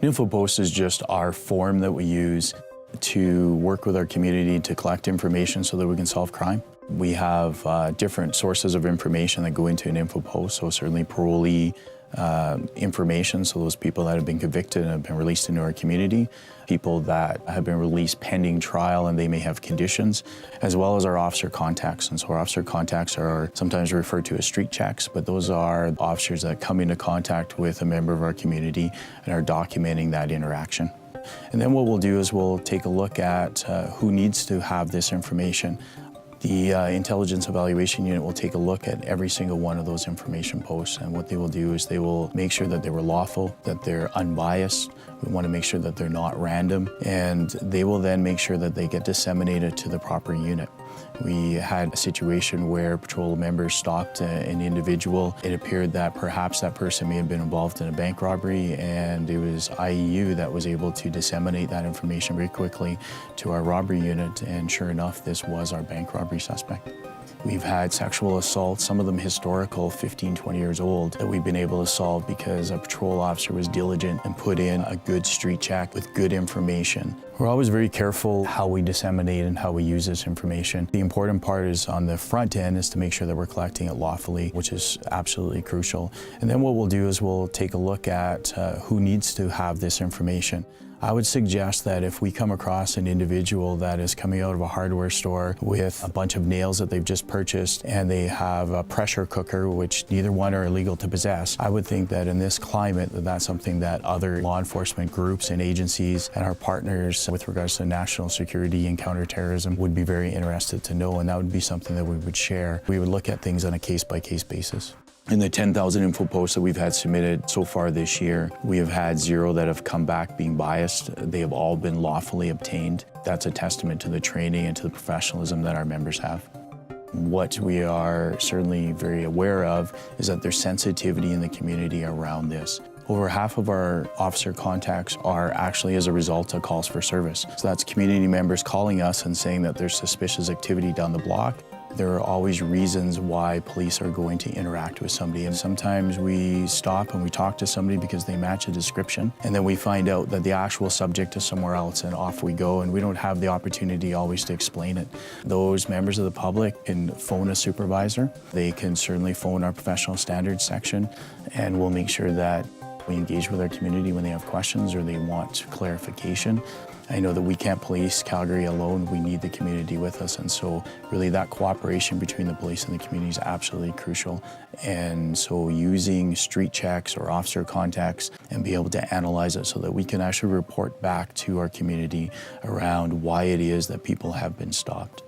InfoPost is just our form that we use to work with our community to collect information so that we can solve crime. We have different sources of information that go into an InfoPost, so certainly parolee information, so those people that have been convicted and have been released into our community, people that have been released pending trial and they may have conditions, as well as our officer contacts. And so our officer contacts are sometimes referred to as street checks, but those are officers that come into contact with a member of our community and are documenting that interaction. And then what we'll do is we'll take a look at who needs to have this information. The Intelligence Evaluation Unit will take a look at every single one of those information posts, and what they will do is they will make sure that they were lawful, that they're unbiased. We want to make sure that they're not random, and they will then make sure that they get disseminated to the proper unit. We had a situation where patrol members stopped an individual. It appeared that perhaps that person may have been involved in a bank robbery, and it was IEU that was able to disseminate that information very quickly to our robbery unit, and sure enough, this was our bank robbery suspect. We've had sexual assaults, some of them historical, 15, 20 years old, that we've been able to solve because a patrol officer was diligent and put in a good street check with good information. We're always very careful how we disseminate and how we use this information. The important part is on the front end is to make sure that we're collecting it lawfully, which is absolutely crucial. And then what we'll do is we'll take a look at who needs to have this information. I would suggest that if we come across an individual that is coming out of a hardware store with a bunch of nails that they've just purchased and they have a pressure cooker, which neither one are illegal to possess, I would think that in this climate that that's something that other law enforcement groups and agencies and our partners with regards to national security and counterterrorism would be very interested to know, and that would be something that we would share. We would look at things on a case-by-case basis. In the 10,000 InfoPosts that we've had submitted so far this year, we have had 0 that have come back being biased. They have all been lawfully obtained. That's a testament to the training and to the professionalism that our members have. What we are certainly very aware of is that there's sensitivity in the community around this. Over half of our officer contacts are actually as a result of calls for service. So that's community members calling us and saying that there's suspicious activity down the block. There are always reasons why police are going to interact with somebody, and sometimes we stop and we talk to somebody because they match a description, and then we find out that the actual subject is somewhere else, and off we go, and we don't have the opportunity always to explain it. Those members of the public can phone a supervisor. They can certainly phone our professional standards section, and we'll make sure that we engage with our community when they have questions or they want clarification. I know that we can't police Calgary alone. We need the community with us, and so really that cooperation between the police and the community is absolutely crucial. And so using street checks or officer contacts and be able to analyze it so that we can actually report back to our community around why it is that people have been stopped.